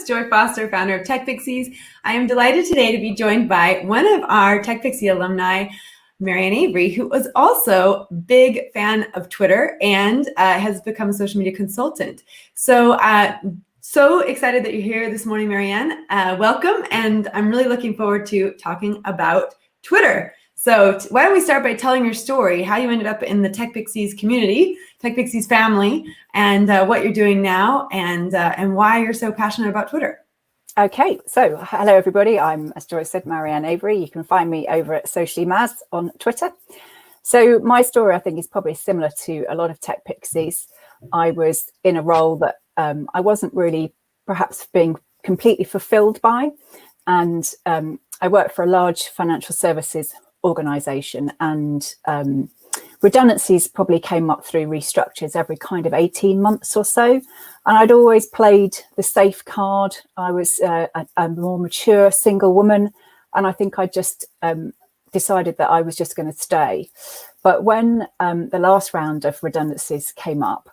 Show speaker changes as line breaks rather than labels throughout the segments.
Joy Foster, founder of TechPixies. I am delighted today to be joined by one of our TechPixie alumni, Marianne Avery, who was also a big fan of Twitter and has become a social media consultant. So excited that you're here this morning, Marianne. Welcome, and I'm really looking forward to talking about Twitter. So why don't we start by telling your story, how you ended up in the TechPixies community, TechPixies family, and what you're doing now, and why you're so passionate about Twitter.
Okay, so hello everybody. I'm, as Joy said, Marianne Avery. You can find me over at Socially Maz on Twitter. So my story, I think, is probably similar to a lot of TechPixies. I was in a role that I wasn't really perhaps being completely fulfilled by, and I worked for a large financial services organization, and redundancies probably came up through restructures every kind of 18 months or so. And I'd always played the safe card. I was a more mature single woman, and I think I just decided that I was just going to stay. But when the last round of redundancies came up,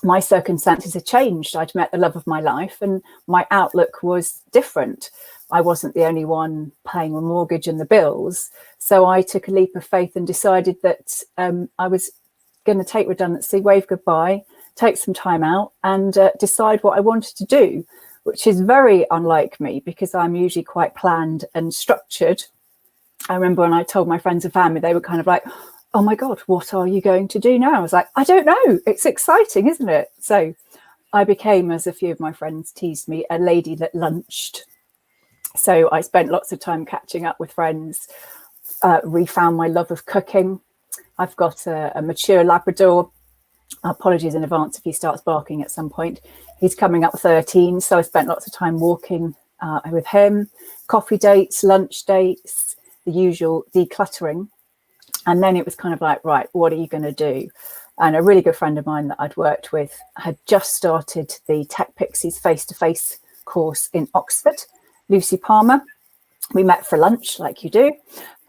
my circumstances had changed. I'd met the love of my life, and my outlook was different. I wasn't the only one paying the mortgage and the bills. So I took a leap of faith and decided that I was going to take redundancy, wave goodbye, take some time out, and decide what I wanted to do, which is very unlike me because I'm usually quite planned and structured. I remember when I told my friends and family, they were kind of like, oh my God, what are you going to do now? I was like, I don't know. It's exciting, isn't it? So I became, as a few of my friends teased me, a lady that lunched. So I spent lots of time catching up with friends, refound my love of cooking. I've got a mature Labrador. Apologies in advance if he starts barking at some point. He's coming up 13, so I spent lots of time walking with him, coffee dates, lunch dates, the usual decluttering. And then it was kind of like, right, what are you going to do? And a really good friend of mine that I'd worked with had just started the TechPixies face-to-face course in Oxford, Lucy Palmer. We met for lunch, like you do,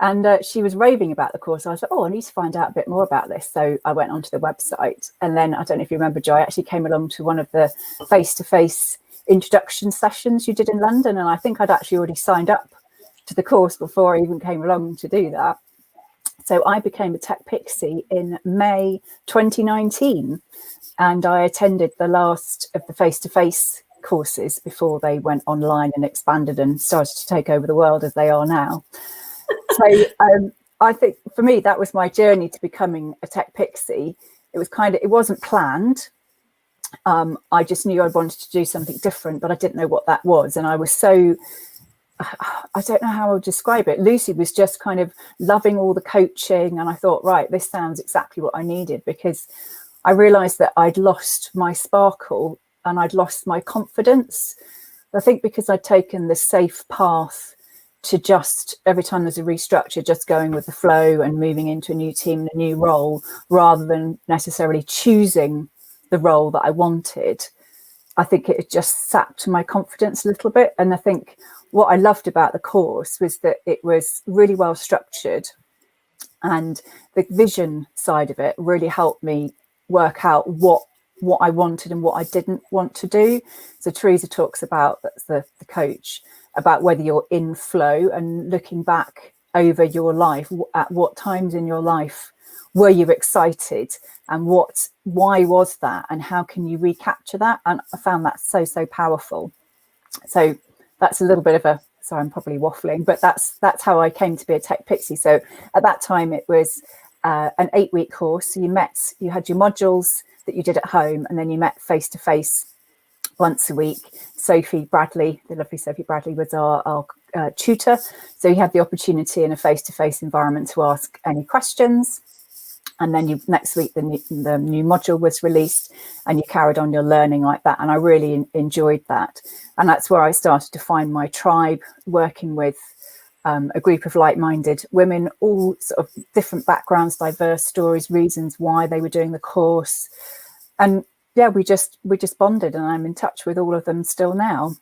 and she was raving about the course. I was like, oh, I need to find out a bit more about this. So I went onto the website, and then I don't know if you remember, Joy, I actually came along to one of the face-to-face introduction sessions you did in London, and I think I'd actually already signed up to the course before I even came along to do that. So I became a TechPixie in May 2019, and I attended the last of the face-to-face courses before they went online and expanded and started to take over the world as they are now. So I think for me, that was my journey to becoming a TechPixie. It was it wasn't planned. I just knew I wanted to do something different, but I didn't know what that was. And I was so, I don't know how I would describe it. Lucy was just kind of loving all the coaching. And I thought, right, this sounds exactly what I needed, because I realized that I'd lost my sparkle and I'd lost my confidence. I think because I'd taken the safe path to just, every time there's a restructure, just going with the flow and moving into a new team, a new role, rather than necessarily choosing the role that I wanted. I think it just sapped my confidence a little bit. And I think what I loved about the course was that it was really well structured, and the vision side of it really helped me work out what I wanted and what I didn't want to do. So Teresa talks about, that's the coach, about whether you're in flow and looking back over your life, at what times in your life were you excited, and why was that, and how can you recapture that? And I found that so powerful. So that's a little bit of a, sorry, I'm probably waffling, but that's how I came to be a TechPixie. So at that time it was an 8-week course. So you had your modules that you did at home, and then you met face to face once a week. Sophie Bradley, the lovely Sophie Bradley, was our tutor. So you had the opportunity in a face to face environment to ask any questions. And then next week, the new module was released, and you carried on your learning like that. And I really enjoyed that. And that's where I started to find my tribe, working with a group of like-minded women, all sort of different backgrounds, diverse stories, reasons why they were doing the course. And yeah, we just bonded, and I'm in touch with all of them still now.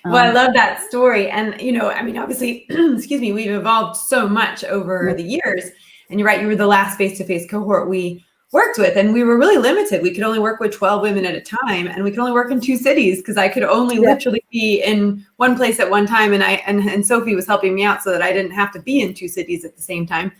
Well, I love that story. And, I mean, obviously, excuse me, we've evolved so much over the years. And you're right, you were the last face-to-face cohort we worked with, and we were really limited. We could only work with 12 women at a time, and we could only work in 2 cities because I could only literally be in one place at one time, and Sophie was helping me out so that I didn't have to be in 2 cities at the same time.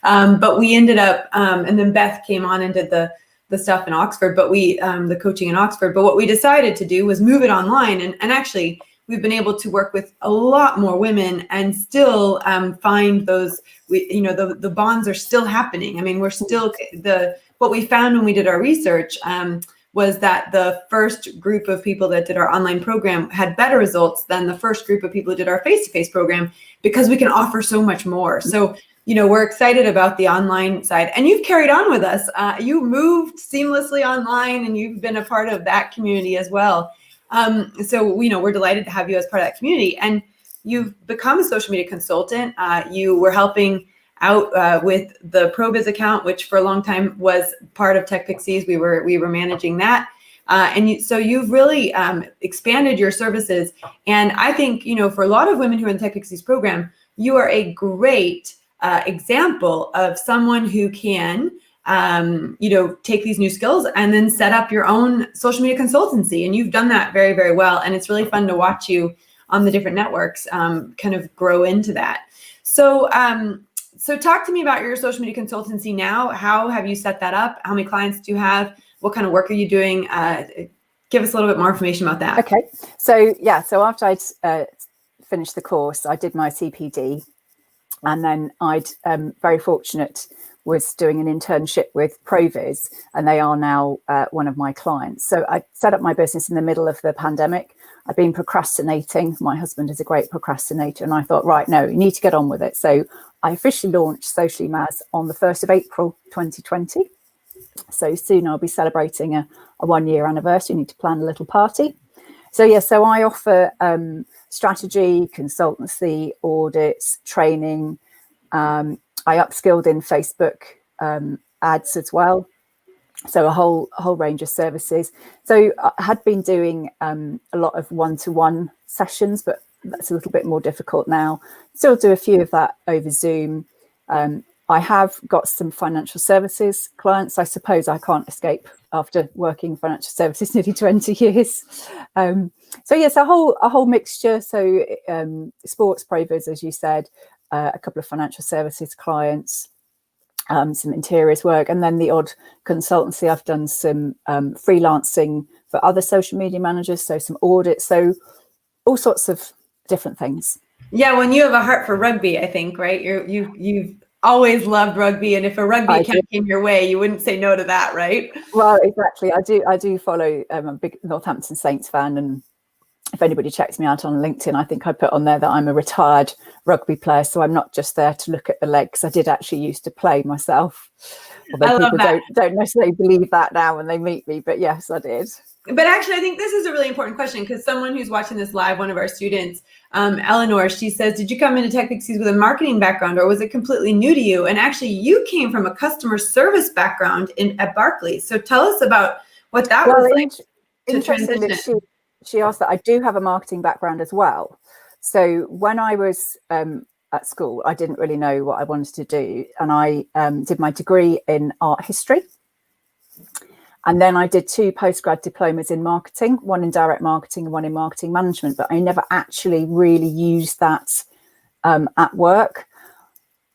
But we ended up, and then Beth came on and did the stuff in Oxford, but the coaching in Oxford. But what we decided to do was move it online, and actually we've been able to work with a lot more women and still find those, the bonds are still happening. I mean, we're still, what we found when we did our research was that the first group of people that did our online program had better results than the first group of people who did our face-to-face program, because we can offer so much more. So, we're excited about the online side, and you've carried on with us. You moved seamlessly online, and you've been a part of that community as well. So, we're delighted to have you as part of that community, and you've become a social media consultant. You were helping out with the ProBiz account, which for a long time was part of TechPixies. We were managing that. So you've really expanded your services. And I think, for a lot of women who are in the TechPixies program, you are a great example of someone who can, take these new skills and then set up your own social media consultancy. And you've done that very, very well. And it's really fun to watch you on the different networks kind of grow into that. So talk to me about your social media consultancy now. How have you set that up? How many clients do you have? What kind of work are you doing? Give us a little bit more information about that.
Okay. So after I'd finished the course, I did my CPD, and then I'd very fortunate was doing an internship with ProViz, and they are now one of my clients. So I set up my business in the middle of the pandemic. I've been procrastinating. My husband is a great procrastinator, and I thought, right, no, you need to get on with it. So I officially launched Socially Maz on the 1st of April 2020. So soon I'll be celebrating a 1-year anniversary. Need to plan a little party. So I offer strategy, consultancy, audits, training. I upskilled in Facebook ads as well. So a whole range of services. So I had been doing a lot of one-to-one sessions, but that's a little bit more difficult now. Still do a few of that over Zoom. I have got some financial services clients. I suppose I can't escape after working financial services nearly 20 years. A whole mixture. So sports, ProViz, as you said, a couple of financial services clients, some interiors work, and then the odd consultancy. I've done some freelancing for other social media managers, so some audits, so all sorts of different things.
Yeah, when you have a heart for rugby, I think, right? You've always loved rugby, and if a rugby account came your way, you wouldn't say no to that, right?
Well, exactly. I do follow. I'm a big Northampton Saints fan, and if anybody checks me out on LinkedIn, I think I put on there that I'm a retired rugby player, so I'm not just there to look at the legs. I did actually used to play myself. Although people don't necessarily believe that now when they meet me, but yes, I did.
But actually, I think this is a really important question, because someone who's watching this live, one of our students, Eleanor, she says, did you come into TechPixies with a marketing background, or was it completely new to you? And actually, you came from a customer service background at Barclays. So tell us about what that was like to transition.
She asked that. I do have a marketing background as well. So when I was at school, I didn't really know what I wanted to do. And I did my degree in art history. And then I did 2 postgrad diplomas in marketing, one in direct marketing and one in marketing management. But I never actually really used that at work.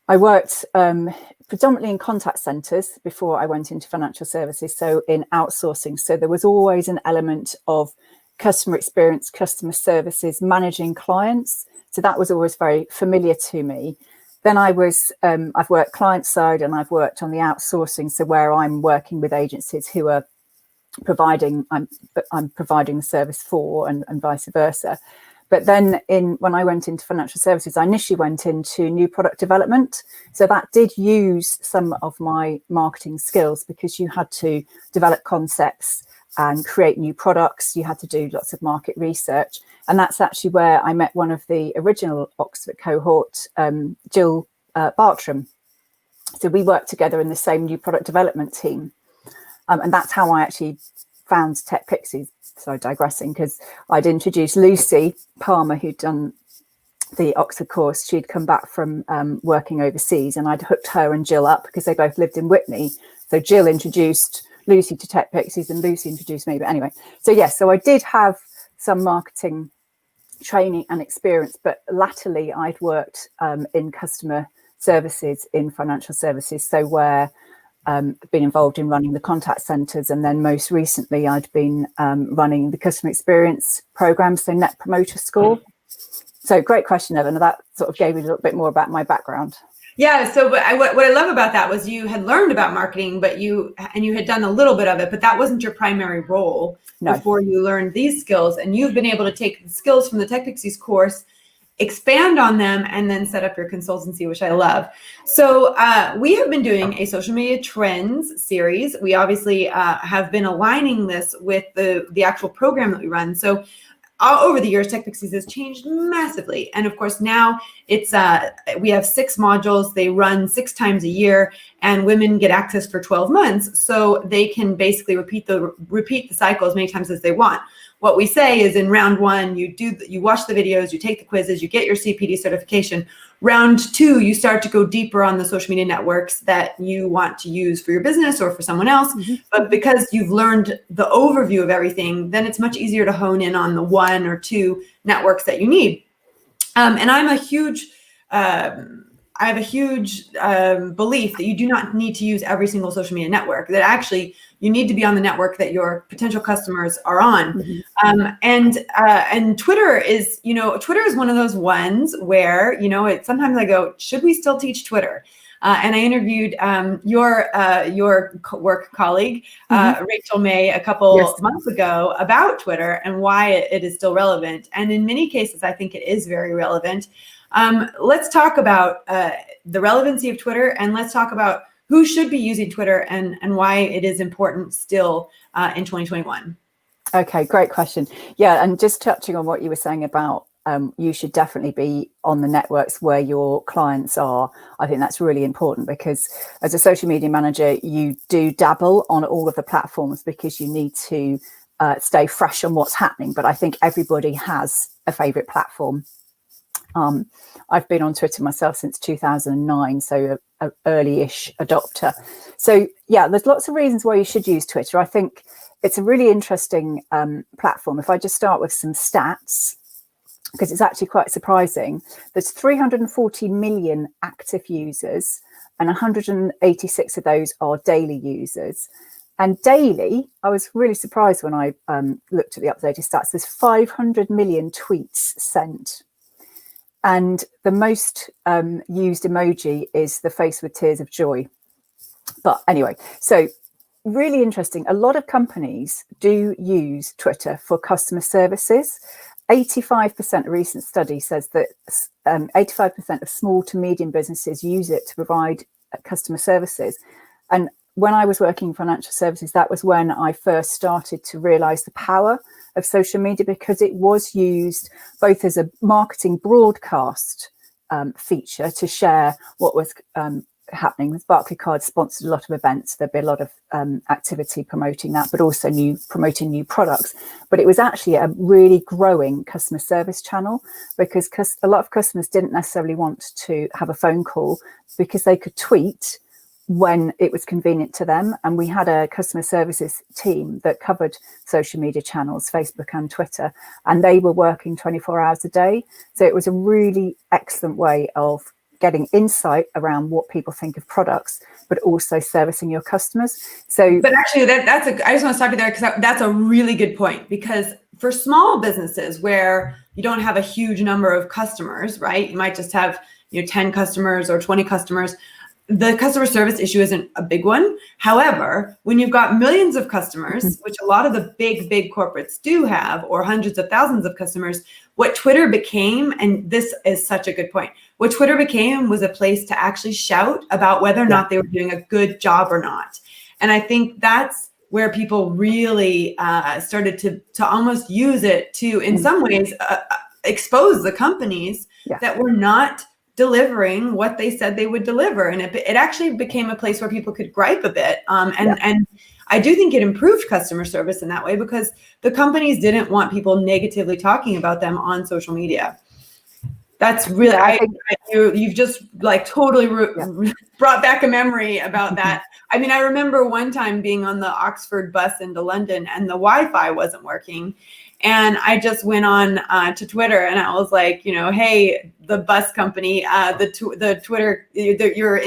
I worked predominantly in contact centres before I went into financial services, so in outsourcing. So there was always an element of customer experience, customer services, managing clients. So that was always very familiar to me. Then I've worked client side, and I've worked on the outsourcing. So where I'm working with agencies who are I'm providing the service for, and vice versa. But then when I went into financial services, I initially went into new product development. So that did use some of my marketing skills, because you had to develop concepts and create new products. You had to do lots of market research. And that's actually where I met one of the original Oxford cohort, Jill Bartram. So we worked together in the same new product development team. And that's how I actually found TechPixies. So digressing, because I'd introduced Lucy Palmer, who'd done the Oxford course, she'd come back from working overseas, and I'd hooked her and Jill up because they both lived in Whitney. So Jill introduced Lucy to TechPixies and Lucy introduced me. But anyway, so yes, so I did have some marketing training and experience, but latterly I'd worked in customer services in financial services. So where been involved in running the contact centres, and then most recently I'd been running the customer experience program, so Net Promoter Score. So great question, Evan. That sort of gave you a little bit more about my background.
Yeah. So what I love about that was you had learned about marketing, but you had done a little bit of it, but that wasn't your primary role before you learned these skills. And you've been able to take the skills from the TechPixies course, expand on them, and then set up your consultancy, which I love. So we have been doing a social media trends series. We obviously have been aligning this with the actual program that we run. So over the years, TechPixies has changed massively. And of course, now it's we have 6 modules. They run 6 times a year, and women get access for 12 months. So they can basically repeat the cycle as many times as they want. What we say is in round 1, you watch the videos, you take the quizzes, you get your CPD certification. Round 2, you start to go deeper on the social media networks that you want to use for your business or for someone else. Mm-hmm. But because you've learned the overview of everything, then it's much easier to hone in on the 1 or 2 networks that you need. And I have a huge belief that you do not need to use every single social media network, that actually you need to be on the network that your potential customers are on. Mm-hmm. And Twitter is, Twitter is one of those ones where, sometimes I go, should we still teach Twitter? And I interviewed your work colleague, Rachel May, a couple months ago about Twitter and why it is still relevant. And in many cases, I think it is very relevant. Let's talk about the relevancy of Twitter, and let's talk about who should be using Twitter and why it is important still in 2021.
Okay, great question. Yeah, and just touching on what you were saying about you should definitely be on the networks where your clients are. I think that's really important, because as a social media manager, you do dabble on all of the platforms because you need to stay fresh on what's happening. But I think everybody has a favorite platform. I've been on Twitter myself since 2009, so an early-ish adopter. So yeah, there's lots of reasons why you should use Twitter. I think it's a really interesting platform. If I just start with some stats, because it's actually quite surprising, there's 340 million active users, and 186 of those are daily users. And daily, I was really surprised when I looked at the updated stats. There's 500 million tweets sent. And the most used emoji is the face with tears of joy. But anyway, so really interesting. A lot of companies do use Twitter for customer services. 85% of recent study says that 85% of small to medium businesses use it to provide customer services. And when I was working in financial services, that was when I first started to realize the power of social media, because it was used both as a marketing broadcast feature to share what was happening. With Barclaycard sponsored a lot of events, there'd be a lot of activity promoting that, but also promoting new products. But it was actually a really growing customer service channel, because a lot of customers didn't necessarily want to have a phone call because they could tweet when it was convenient to them. And we had a customer services team that covered social media channels, Facebook and Twitter, and they were working 24 hours a day. So it was a really excellent way of getting insight around what people think of products, but also servicing your customers. So, but
actually, I just want to stop you there, because that's a really good point. Because for small businesses where you don't have a huge number of customers, right? You might just have 10 customers or 20 customers. The customer service issue isn't a big one. However, when you've got millions of customers, which a lot of the big corporates do have, or hundreds of thousands of customers, what Twitter became, and this is such a good point, what Twitter became was a place to actually shout about whether or not they were doing a good job or not. And I think that's where people really started to almost use it to, in some ways, expose the companies that were not delivering what they said they would deliver. And it actually became a place where people could gripe a bit. And I do think it improved customer service in that way, because the companies didn't want people negatively talking about them on social media. That's really,
I think
you've just like totally brought back a memory about that. I mean, I remember one time being on the Oxford bus into London and the Wi-Fi wasn't working. And I just went on to Twitter and I was like, you know, hey, the bus company, the Twitter, your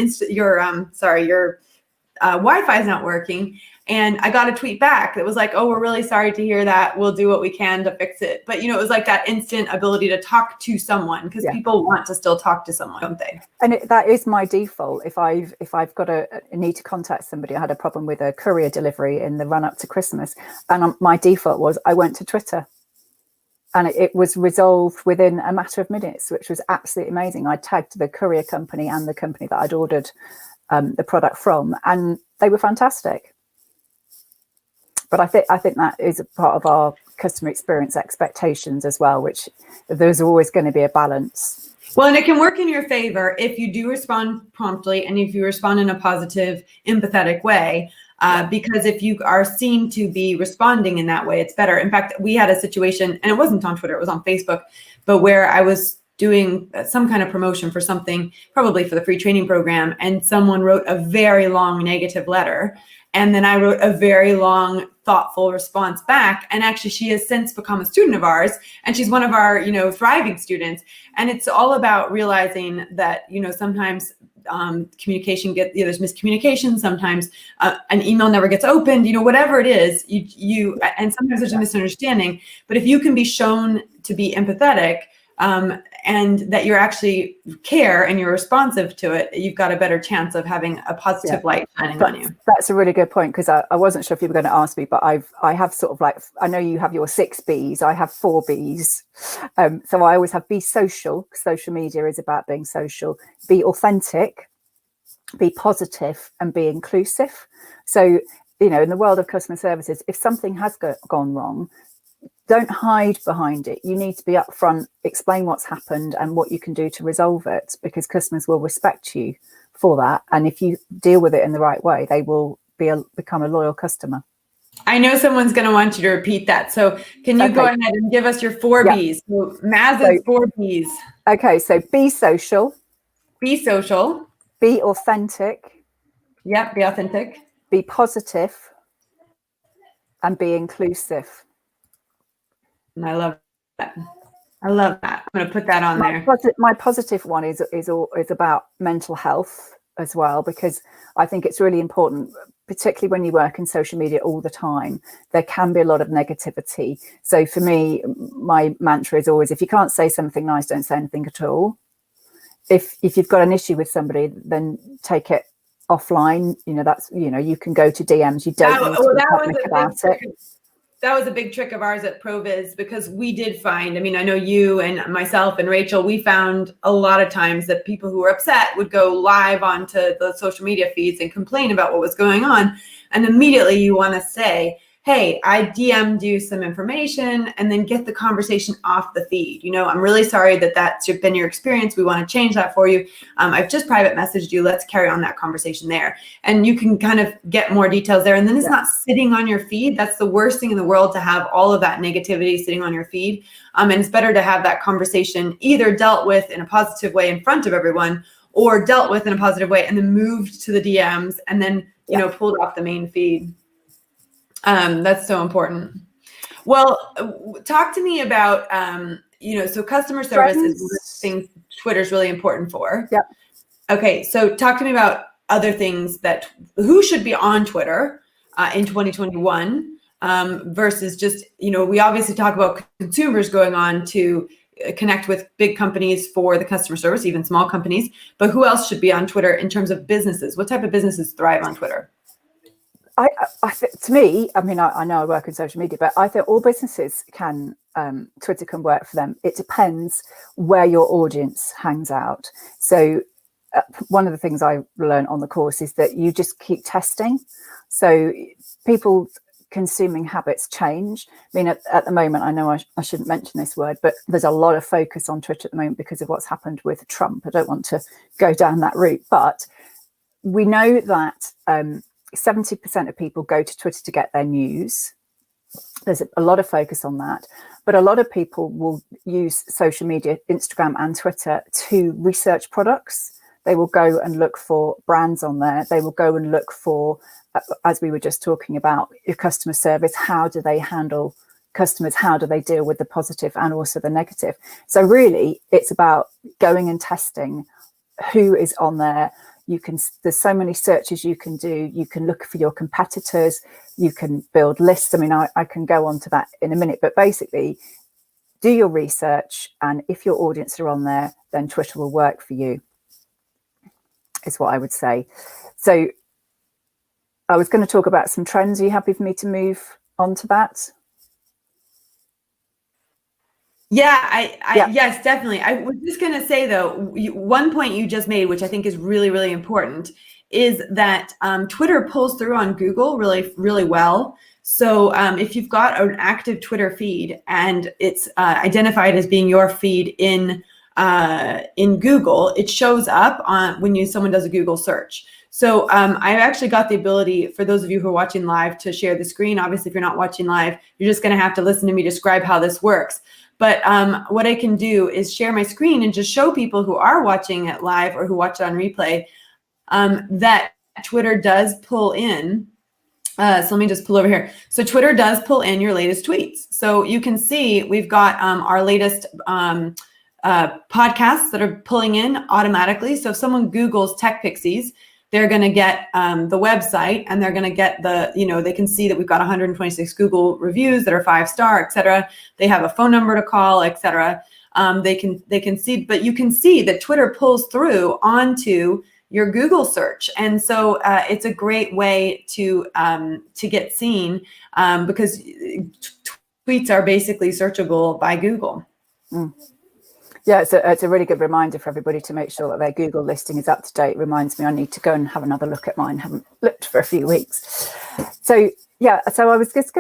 Wi-Fi is not working. And I got a tweet back that was like, oh, we're really sorry to hear that. We'll do what we can to fix it. But, you know, it was like that instant ability to talk to someone because people want to still talk to someone, don't they?
And that is my default. If I've got a need to contact somebody, I had a problem with a courier delivery in the run up to Christmas. And my default was I went to Twitter. And it was resolved within a matter of minutes, which was absolutely amazing. I tagged the courier company and the company that I'd ordered the product from, and they were fantastic. But I think that is a part of our customer experience expectations as well, which there's always going to be a balance.
Well, and it can work in your favor if you do respond promptly and if you respond in a positive, empathetic way. Because if you are seen to be responding in that way, it's better. In fact, we had a situation, and it wasn't on Twitter, it was on Facebook, but where I was doing some kind of promotion for something, probably for the free training program, and someone wrote a very long negative letter. And then I wrote a very long, thoughtful response back. And actually, she has since become a student of ours, and she's one of our, you know, thriving students. And it's all about realizing that, you know, sometimes communication there's miscommunication. Sometimes an email never gets opened. You know, whatever it is, and sometimes there's a misunderstanding. But if you can be shown to be empathetic, and that you're actually care and you're responsive to it, you've got a better chance of having a positive light shining on you.
That's a really good point, because I wasn't sure if you were going to ask me, but I have sort of like, I know you have your 6 Bs, I have 4 Bs. So I always have be social. Social media is about being social, be authentic, be positive, and be inclusive. So, you know, in the world of customer services, if something has gone wrong, don't hide behind it. You need to be upfront, explain what's happened and what you can do to resolve it, because customers will respect you for that. And if you deal with it in the right way, they will become a loyal customer.
I know someone's going to want you to repeat that. So can you go ahead and give us your 4 Bs? So Maz's 4 Bs.
Okay, so be social.
Be social.
Be authentic.
Yep, be authentic.
Be positive. And be inclusive.
And I love that. I love that. I'm going to put that on there.
My positive one is about mental health as well, because I think it's really important, particularly when you work in social media all the time. There can be a lot of negativity. So for me, my mantra is always, if you can't say something nice, don't say anything at all. If you've got an issue with somebody, then take it offline. You know, that's, you know, you can go to DMs. You don't need to be public about it.
That was a big trick of ours at ProViz, because we did find, I mean, I know you and myself and Rachel, we found a lot of times that people who were upset would go live onto the social media feeds and complain about what was going on. And immediately you want to say, hey, I DM'd you some information, and then get the conversation off the feed. You know, I'm really sorry that that's been your experience. We want to change that for you. I've just private messaged you. Let's carry on that conversation there. And you can kind of get more details there. And then it's not sitting on your feed. That's the worst thing in the world, to have all of that negativity sitting on your feed. And it's better to have that conversation either dealt with in a positive way in front of everyone, or dealt with in a positive way and then moved to the DMs and then, you know, pulled off the main feed. That's so important. Well, talk to me about, you know, so customer service is one of the things Twitter's really important for.
Yep.
Okay, so talk to me about other things that, who should be on Twitter in 2021 versus just, you know, we obviously talk about consumers going on to connect with big companies for the customer service, even small companies, but who else should be on Twitter in terms of businesses? What type of businesses thrive on Twitter?
To me, I mean, I know I work in social media, but I think all businesses can, Twitter can work for them. It depends where your audience hangs out. So one of the things I learned on the course is that you just keep testing. So people's consuming habits change. I mean, at the moment, I know I shouldn't mention this word, but there's a lot of focus on Twitter at the moment because of what's happened with Trump. I don't want to go down that route, but we know that 70% of people go to Twitter to get their news. There's a lot of focus on that, but a lot of people will use social media, Instagram and Twitter, to research products. They will go and look for brands on there. They will go and look for, as we were just talking about, your customer service. How do they handle customers? How do they deal with the positive and also the negative? So really, it's about going and testing who is on there. There's so many searches you can do. You can look for your competitors. You can build lists. I mean, I can go on to that in a minute, but basically do your research. And if your audience are on there, then Twitter will work for you, is what I would say. So I was going to talk about some trends. Are you happy for me to move on to that?
Yeah, yes, definitely. I was just going to say, though, one point you just made, which I think is really, really important, is that Twitter pulls through on Google really, really well. So if you've got an active Twitter feed and it's identified as being your feed in Google, it shows up on when someone does a Google search. So I've actually got the ability, for those of you who are watching live, to share the screen. Obviously, if you're not watching live, you're just going to have to listen to me describe how this works. But what I can do is share my screen and just show people who are watching it live or who watch it on replay that Twitter does pull in. So let me just pull over here. So Twitter does pull in your latest tweets. So you can see we've got our latest podcasts that are pulling in automatically. So if someone Googles TechPixies, they're going to get the website, and they're going to get they can see that we've got 126 Google reviews that are 5-star, et cetera. They have a phone number to call, et cetera. They can see, but you can see that Twitter pulls through onto your Google search. And so it's a great way to get seen because tweets are basically searchable by Google.
Mm. Yeah, it's a really good reminder for everybody to make sure that their Google listing is up to date. Reminds me I need to go and have another look at mine. Haven't looked for a few weeks. So yeah, so I was just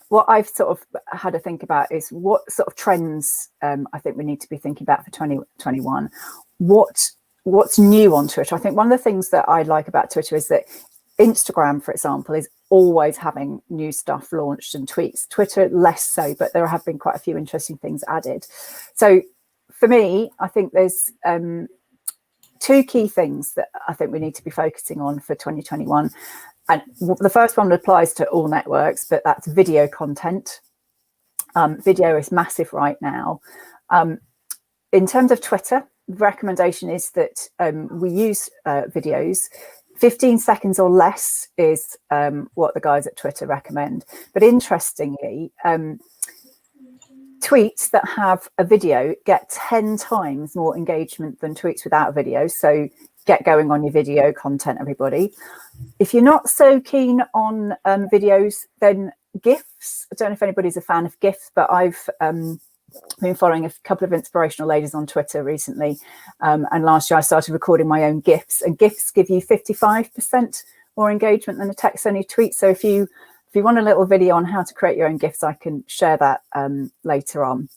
what I've sort of had to think about is what sort of trends I think we need to be thinking about for 2021. What's new on Twitter? I think one of the things that I like about Twitter is that Instagram, for example, is always having new stuff launched and tweets. Twitter less so, but there have been quite a few interesting things added. So for me, I think there's two key things that I think we need to be focusing on for 2021. And the first one applies to all networks, but that's video content. Video is massive right now. In terms of Twitter, the recommendation is that we use videos. 15 seconds or less is what the guys at Twitter recommend. But interestingly, tweets that have a video get 10 times more engagement than tweets without a video. So get going on your video content, everybody. If you're not so keen on videos, then GIFs. I don't know if anybody's a fan of GIFs, but I've been following a couple of inspirational ladies on Twitter recently, and last year I started recording my own GIFs, and GIFs give you 55% more engagement than a text-only tweet. So if you want a little video on how to create your own GIFs, I can share that later on.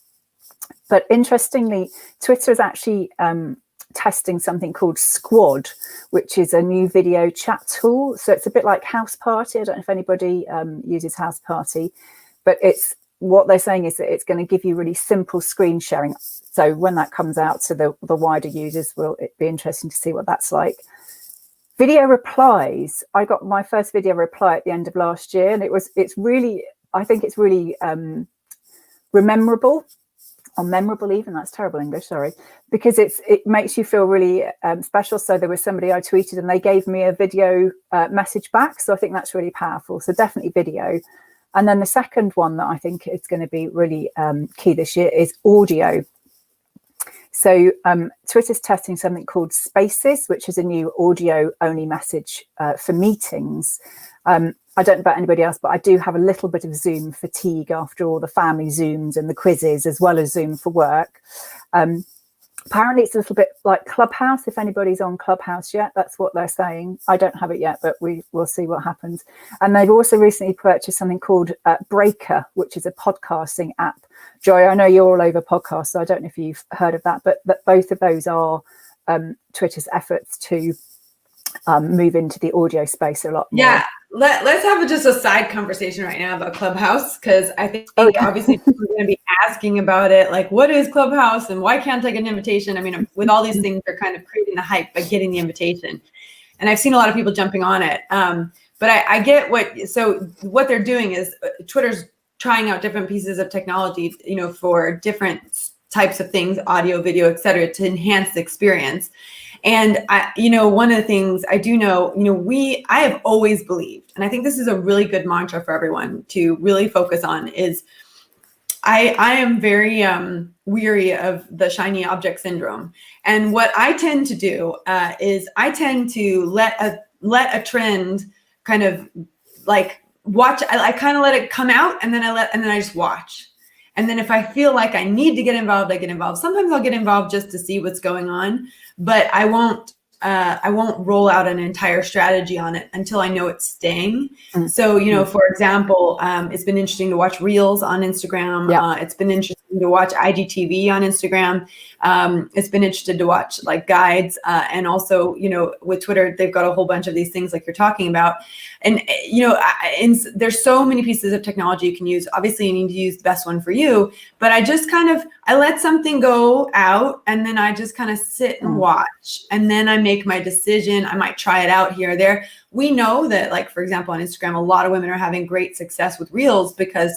But interestingly, Twitter is actually testing something called Squad, which is a new video chat tool. So it's a bit like House Party. I don't know if anybody uses House Party, but what they're saying is that it's going to give you really simple screen sharing. So when that comes out to the wider users, will it be interesting to see what that's like. Video replies. I got my first video reply at the end of last year, and it's really memorable, or memorable even, that's terrible English, sorry, because it makes you feel really special. So there was somebody I tweeted and they gave me a video message back. So I think that's really powerful. So definitely video. And then the second one that I think is going to be really key this year is audio. So Twitter's testing something called Spaces, which is a new audio-only message for meetings. I don't know about anybody else, but I do have a little bit of Zoom fatigue after all the family Zooms and the quizzes, as well as Zoom for work. Apparently it's a little bit like Clubhouse, if anybody's on Clubhouse yet. That's what they're saying. I don't have it yet, but we'll see what happens. And they've also recently purchased something called Breaker, which is a podcasting app. Joy, I know you're all over podcasts, so I don't know if you've heard of that, but both of those are Twitter's efforts to move into the audio space a lot more.
Yeah, let's have just a side conversation right now about Clubhouse, because I think obviously people are going to be asking about it, like, what is Clubhouse and why can't I get an invitation? I mean, with all these things, they're kind of creating the hype by getting the invitation. And I've seen a lot of people jumping on it. But I get what they're doing is Twitter's trying out different pieces of technology, for different types of things, audio, video, et cetera, to enhance the experience. And one of the things I do know, I have always believed, and I think this is a really good mantra for everyone to really focus on, is I am very weary of the shiny object syndrome. And what I tend to do is I tend to let a trend kind of like watch. I kind of let it come out, and then I just watch. And then if I feel like I need to get involved, I get involved. Sometimes I'll get involved just to see what's going on, but I won't roll out an entire strategy on it until I know it's staying. Mm-hmm. So, for example, it's been interesting to watch Reels on Instagram. Yeah. It's been interesting to watch IGTV on Instagram. It's been interesting to watch like guides. And also, with Twitter, they've got a whole bunch of these things like you're talking about. And, there's so many pieces of technology you can use. Obviously, you need to use the best one for you. But I just I let something go out, and then I just kind of sit and watch. And then I make my decision. I might try it out here or there. We know that, like, for example, on Instagram, a lot of women are having great success with Reels because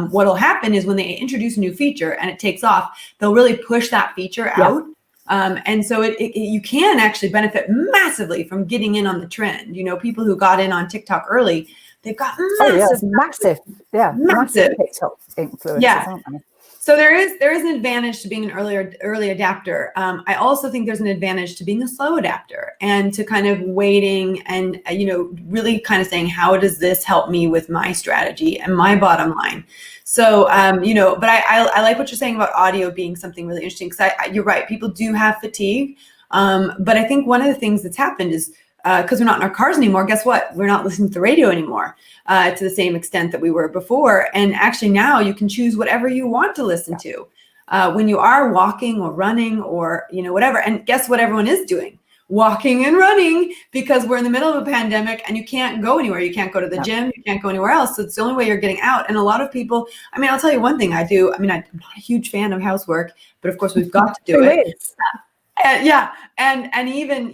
what'll happen is when they introduce a new feature and it takes off, they'll really push that feature out. And so you can actually benefit massively from getting in on the trend. People who got in on TikTok early, they've got
massive TikTok influencers, aren't they?
So there is an advantage to being an early adapter. I also think there's an advantage to being a slow adapter and to kind of waiting and really kind of saying, how does this help me with my strategy and my bottom line? So but I like what you're saying about audio being something really interesting, because you're right, people do have fatigue. But I think one of the things that's happened is because we're not in our cars anymore, guess what? We're not listening to the radio anymore to the same extent that we were before. And actually now you can choose whatever you want to listen to when you are walking or running or, whatever. And guess what everyone is doing? Walking and running, because we're in the middle of a pandemic and you can't go anywhere. You can't go to the gym. You can't go anywhere else. So it's the only way you're getting out. And a lot of people, I'll tell you one thing I do. I'm not a huge fan of housework, but of course we've got to do it. And even,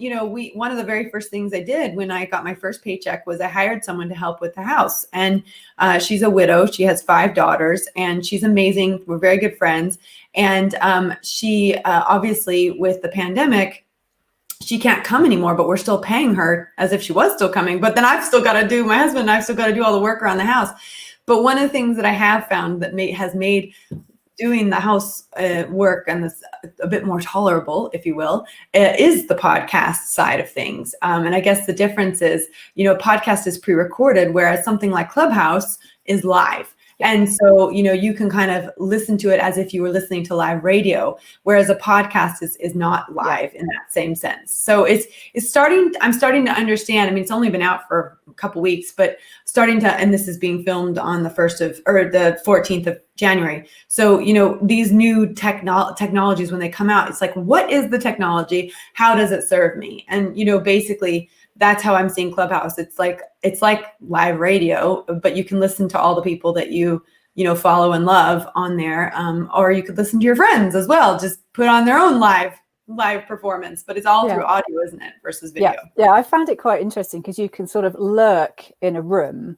one of the very first things I did when I got my first paycheck was I hired someone to help with the house. And she's a widow. She has 5 daughters and she's amazing. We're very good friends. And she obviously with the pandemic, she can't come anymore, but we're still paying her as if she was still coming. But then my husband and I've still got to do all the work around the house. But one of the things that I have found that has made doing the house work and this a bit more tolerable, if you will, is the podcast side of things. And I guess the difference is, podcast is pre-recorded, whereas something like Clubhouse is live. And so, you can kind of listen to it as if you were listening to live radio, whereas a podcast is not live in that same sense. So I'm starting to understand. It's only been out for a couple weeks, but and this is being filmed on the 14th of January. So, these new technologies, when they come out, it's like, what is the technology? How does it serve me? And, basically, that's how I'm seeing Clubhouse. It's like live radio, but you can listen to all the people that you follow and love on there. Or you could listen to your friends as well. Just put on their own live performance, but it's all through audio, isn't it? Versus video.
Yeah. I found it quite interesting because you can sort of lurk in a room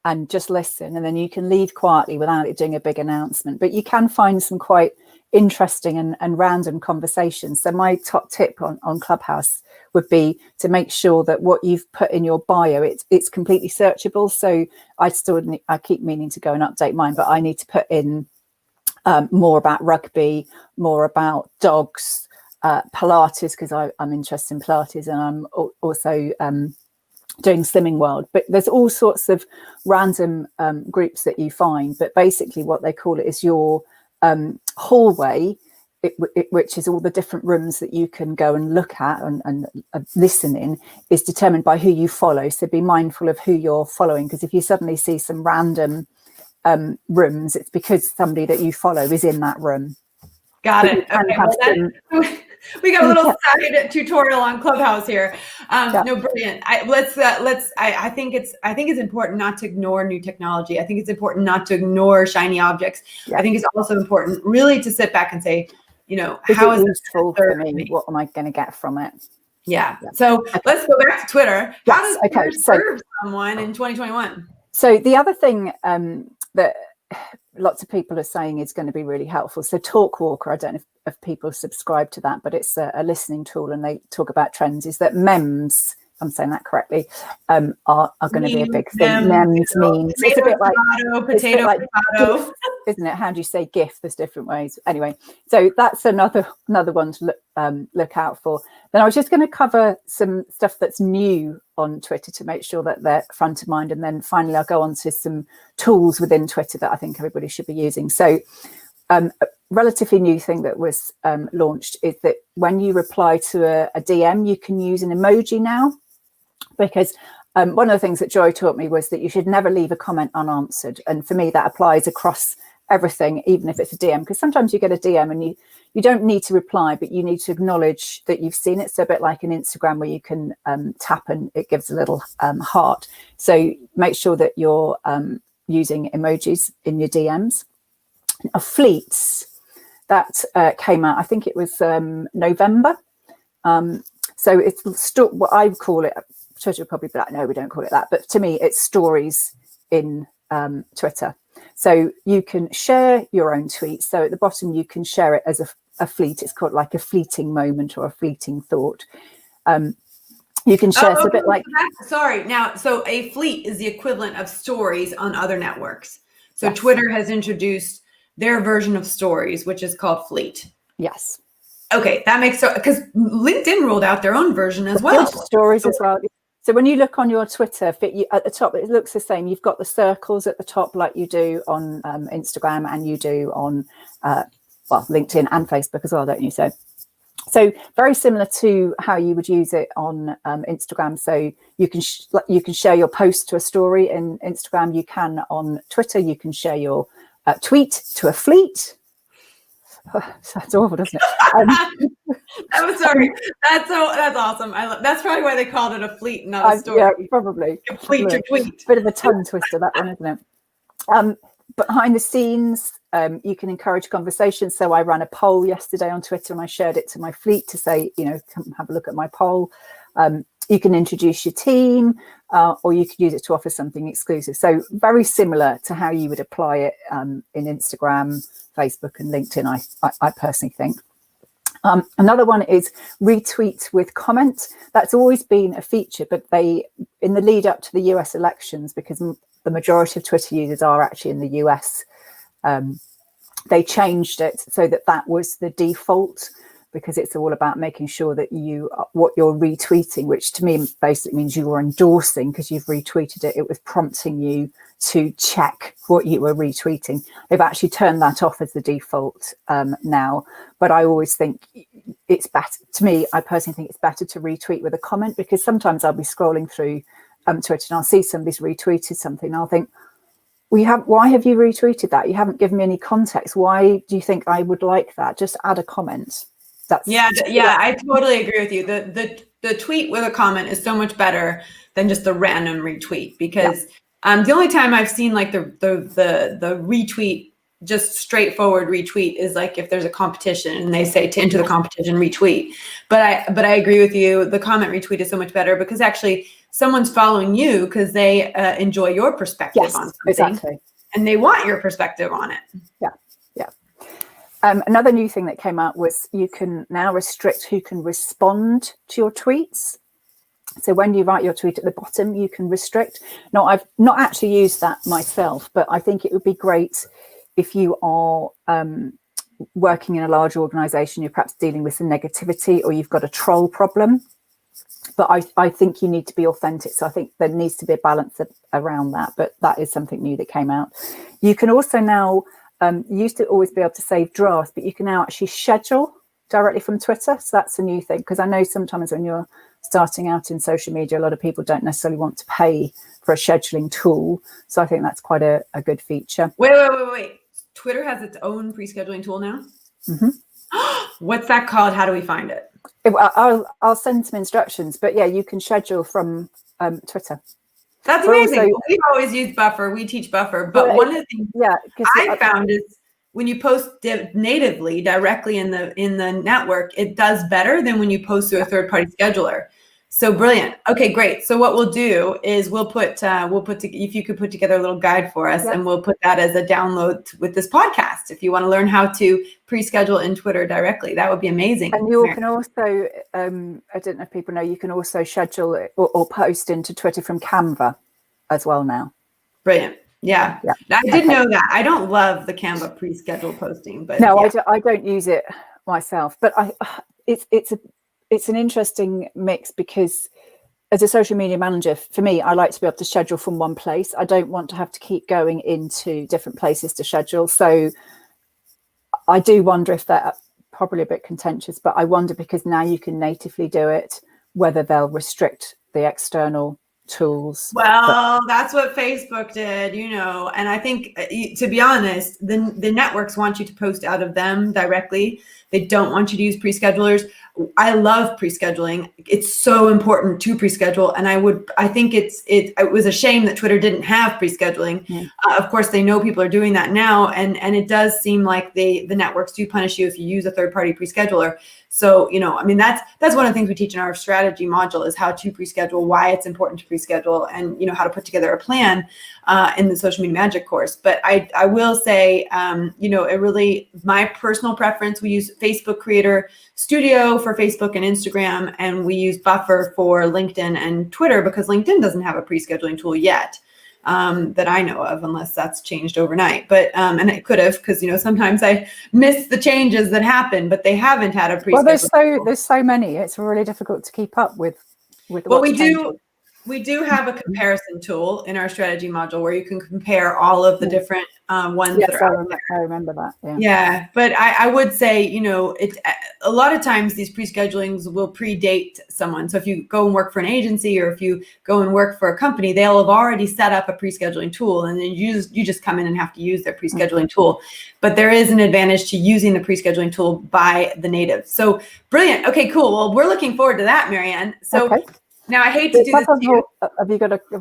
and just listen, and then you can leave quietly without it doing a big announcement. But you can find some quite interesting and random conversations. So my top tip on Clubhouse would be to make sure that what you've put in your bio, it's completely searchable. So I keep meaning to go and update mine, but I need to put in more about rugby, more about dogs, Pilates, because I'm interested in Pilates, and I'm also doing Slimming World. But there's all sorts of random groups that you find, but basically what they call it is your hallway, which is all the different rooms that you can go and look at and listen in, is determined by who you follow. So be mindful of who you're following, because if you suddenly see some random rooms, it's because somebody that you follow is in that room.
Got it. Okay, We got a little side tutorial on Clubhouse here. No, brilliant. I think it's important not to ignore new technology. I think it's important not to ignore shiny objects. Yeah. I think it's also important really to sit back and say, how is it
useful for me? What am I going to get from it?
Yeah. So let's go back to Twitter. How does Twitter serve someone in 2021?
So the other thing that lots of people are saying is going to be really helpful. So Talkwalker, I don't know if people subscribe to that, but it's a listening tool, and they talk about trends. Is that memes? If I'm saying that correctly, are going to be a big thing. Memes. It's a bit like potato, GIF, isn't it? How do you say GIF? There's different ways. Anyway, so that's another one to look out for. Then I was just going to cover some stuff that's new on Twitter to make sure that they're front of mind, and then finally I'll go on to some tools within Twitter that I think everybody should be using. So a relatively new thing that was launched is that when you reply to a DM, you can use an emoji now, because one of the things that Joy taught me was that you should never leave a comment unanswered. And for me, that applies across everything, even if it's a DM, because sometimes you get a DM and you don't need to reply, but you need to acknowledge that you've seen it. So a bit like an Instagram where you can tap and it gives a little heart. So make sure that you're using emojis in your DMs. Fleets, that came out, I think it was November. So it's what I call it. Twitter would probably be like, no, we don't call it that. But to me, it's stories in Twitter. So you can share your own tweets. So at the bottom, you can share it as a fleet. It's called like a fleeting moment or a fleeting thought. You can share a bit like...
Sorry. Now, so a fleet is the equivalent of stories on other networks. So yes. Twitter has introduced their version of stories, which is called Fleet.
Yes.
Okay, that makes so, because LinkedIn rolled out their own version as well.
Stories as well. So when you look on your Twitter, at the top, it looks the same. You've got the circles at the top like you do on Instagram, and you do on, LinkedIn and Facebook as well, don't you? So very similar to how you would use it on Instagram. So you can share your post to a story in Instagram. You can on Twitter. You can share your tweet to a fleet. Sounds awful, doesn't it?
I'm sorry. That's awesome. That's probably why they called it a fleet, not a story.
Yeah, probably.
A fleet to tweet.
Bit of a tongue twister, that one, isn't it? Behind the scenes, you can encourage conversations. So I ran a poll yesterday on Twitter, and I shared it to my fleet to say, come have a look at my poll. You can introduce your team, or you could use it to offer something exclusive. So very similar to how you would apply it in Instagram, Facebook, and LinkedIn, I personally think. Another one is retweet with comment. That's always been a feature, but in the lead up to the US elections, because the majority of Twitter users are actually in the US, they changed it so that was the default, because it's all about making sure that what you're retweeting, which to me basically means you were endorsing because you've retweeted it. It was prompting you to check what you were retweeting. They've actually turned that off as the default now. But I always think it's better, to me, I personally think it's better to retweet with a comment, because sometimes I'll be scrolling through Twitter and I'll see somebody's retweeted something and I'll think, why have you retweeted that? You haven't given me any context. Why do you think I would like that? Just add a comment.
I totally agree with you. The tweet with a comment is so much better than just the random retweet, because the only time I've seen like the retweet, just straightforward retweet, is like if there's a competition and they say to enter the competition, retweet. But I agree with you. The comment retweet is so much better, because actually someone's following you because they enjoy your perspective on something,
exactly,
and they want your perspective on it.
Yeah. Another new thing that came out was you can now restrict who can respond to your tweets. So when you write your tweet at the bottom, you can restrict. Now, I've not actually used that myself, but I think it would be great if you are working in a large organization, you're perhaps dealing with some negativity, or you've got a troll problem. But I think you need to be authentic. So I think there needs to be a balance around that. But that is something new that came out. You can also now... you used to always be able to save drafts, but you can now actually schedule directly from Twitter. So that's a new thing, because I know sometimes when you're starting out in social media, a lot of people don't necessarily want to pay for a scheduling tool. So I think that's quite a good feature.
Wait. Twitter has its own pre-scheduling tool now?
Mm-hmm.
What's that called? How do we find it?
I'll send some instructions, but yeah, you can schedule from Twitter.
That's amazing. We've always used Buffer. We teach Buffer, but one of the things I found is when you post natively directly in the network, it does better than when you post through a third-party scheduler. So brilliant. Okay, great. So what we'll do is if you could put together a little guide for us, and we'll put that as a download with this podcast. If you want to learn how to pre-schedule in Twitter directly, that would be amazing.
And you can also, I don't know if people know, you can also schedule it or post into Twitter from Canva as well now.
Brilliant. Yeah. I did know that. I don't love the Canva pre-scheduled posting, but
no, I don't use it myself. But it's an interesting mix, because as a social media manager, for me, I like to be able to schedule from one place. I don't want to have to keep going into different places to schedule. So I do wonder if they're probably a bit contentious, but I wonder, because now you can natively do it, whether they'll restrict the external tools.
Well, that's what Facebook did, and I think, to be honest, the networks want you to post out of them directly. They don't want you to use pre-schedulers. I love pre-scheduling. It's so important to pre-schedule, and I think it was a shame that Twitter didn't have pre-scheduling. Of course, they know people are doing that now, and it does seem like the networks do punish you if you use a third-party pre-scheduler. So, that's one of the things we teach in our strategy module, is how to pre-schedule, why it's important to pre-schedule, and how to put together a plan in the social media magic course. But I will say, it really, my personal preference, we use Facebook Creator Studio for Facebook and Instagram, and we use Buffer for LinkedIn and Twitter, because LinkedIn doesn't have a pre-scheduling tool yet. That I know of, unless that's changed overnight. But and it could have, because sometimes I miss the changes that happen, but they haven't had a pre-schedule.
Well, there's so many. It's really difficult to keep up with.
Well, we do have a comparison tool in our strategy module where you can compare all of the different ones that are out there.
I remember that.
Yeah, but I would say, it's a lot of times these pre-schedulings will predate someone. So if you go and work for an agency, or if you go and work for a company, they'll have already set up a pre-scheduling tool, and then you just come in and have to use their pre-scheduling tool. But there is an advantage to using the pre-scheduling tool by the native. So brilliant. Okay, cool. Well, we're looking forward to that, Marianne. So. Okay. Now, I hate to do this to you.
Have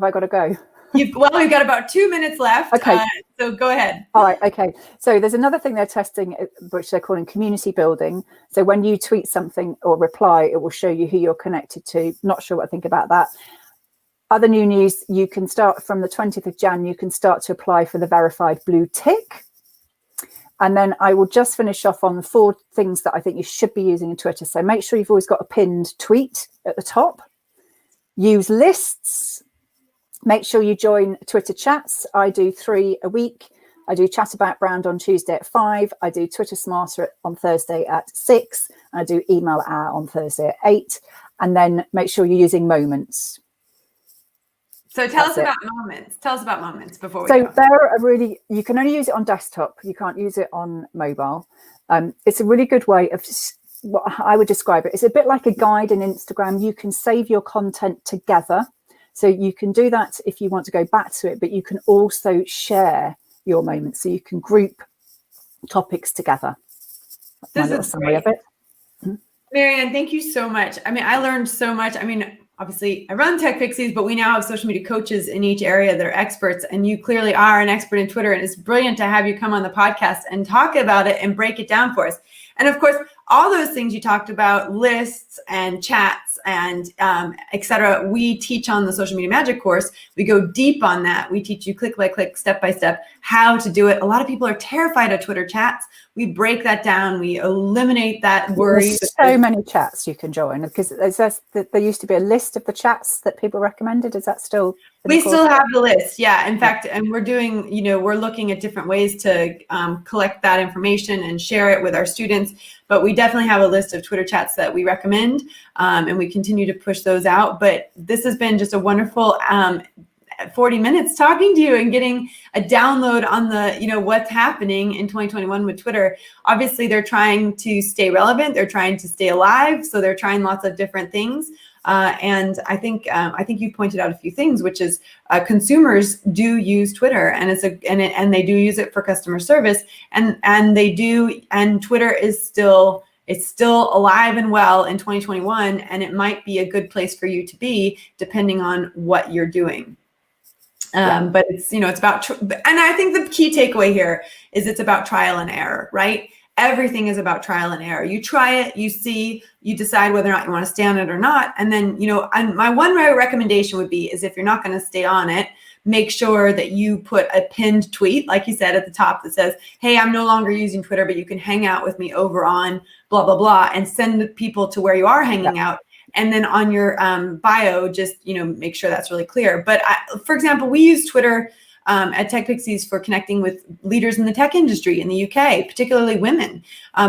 I got to go?
We've got about 2 minutes left.
Okay.
So go ahead.
All right. Okay. So there's another thing they're testing, which they're calling community building. So when you tweet something or reply, it will show you who you're connected to. Not sure what I think about that. Other new news, you can start from the 20th of Jan, you can start to apply for the verified blue tick. And then I will just finish off on 4 things that I think you should be using in Twitter. So make sure you've always got a pinned tweet at the top. Use lists. Make sure you join Twitter chats. I do 3 a week. I do Chat About Brand on Tuesday at 5. I do Twitter Smarter on Thursday at 6. And I do Email Hour on Thursday at 8. And then make sure you're using moments.
So tell us about moments. Tell us about moments before we go.
So they're you can only use it on desktop. You can't use it on mobile. It's a really good way of what I would describe it. It's a bit like a guide in Instagram. You can save your content together. So you can do that if you want to go back to it, but you can also share your moments. So you can group topics together.
This is great. Marianne, thank you so much. I learned so much. Obviously, I run TechPixies, but we now have social media coaches in each area that are experts, and you clearly are an expert in Twitter, and it's brilliant to have you come on the podcast and talk about it and break it down for us. And of course, all those things you talked about, lists and chats and et cetera, we teach on the Social Media Magic course. We go deep on that. We teach you click by click, step by step, how to do it. A lot of people are terrified of Twitter chats. We break that down. We eliminate that worry.
There's so many chats you can join, because there used to be a list of the chats that people recommended. Is that still?
We still have the list. Yeah. In fact, and we're doing, we're looking at different ways to collect that information and share it with our students. But we definitely have a list of Twitter chats that we recommend, and we continue to push those out. But this has been just a wonderful 40 minutes talking to you and getting a download on the, what's happening in 2021 with Twitter. Obviously, they're trying to stay relevant. They're trying to stay alive. So they're trying lots of different things. And I think you pointed out a few things, which is consumers do use Twitter, and and they do use it for customer service, and Twitter is still. It's still alive and well in 2021, and it might be a good place for you to be depending on what you're doing. But it's, it's about, and I think the key takeaway here is it's about trial and error, right? Everything is about trial and error. You try it, you see, you decide whether or not you want to stay on it or not. And then, and my one recommendation would be is if you're not going to stay on it, make sure that you put a pinned tweet, like you said at the top, that says, hey, I'm no longer using Twitter, but you can hang out with me over on blah, blah, blah, and send people to where you are hanging out. And then on your bio, just, make sure that's really clear. But for example, we use Twitter at TechPixies for connecting with leaders in the tech industry in the UK, particularly women,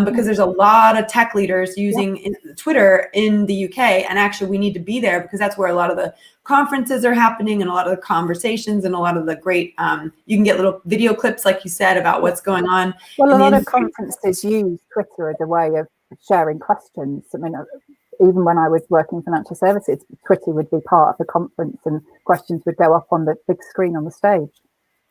because there's a lot of tech leaders using Twitter in the UK. And actually, we need to be there because that's where a lot of the conferences are happening and a lot of the conversations and a lot of the great, you can get little video clips, like you said, about what's going on.
Well, a lot of conferences use Twitter as a way of sharing questions. I mean, even when I was working in financial services, Twitter would be part of the conference and questions would go up on the big screen on the stage.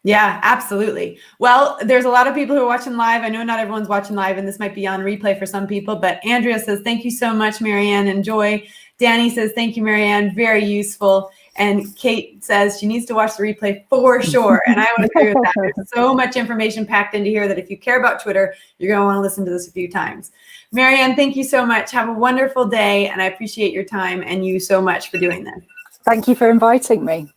Yeah, absolutely. Well, there's a lot of people who are watching live. I know not everyone's watching live, and this might be on replay for some people, but Andrea says, thank you so much, Marianne and Joy. Danny says, thank you, Marianne. Very useful. And Kate says she needs to watch the replay for sure. And I would agree with that. There's so much information packed into here that if you care about Twitter, you're going to want to listen to this a few times. Marianne, thank you so much. Have a wonderful day. And I appreciate your time and you so much for doing this.
Thank you for inviting me.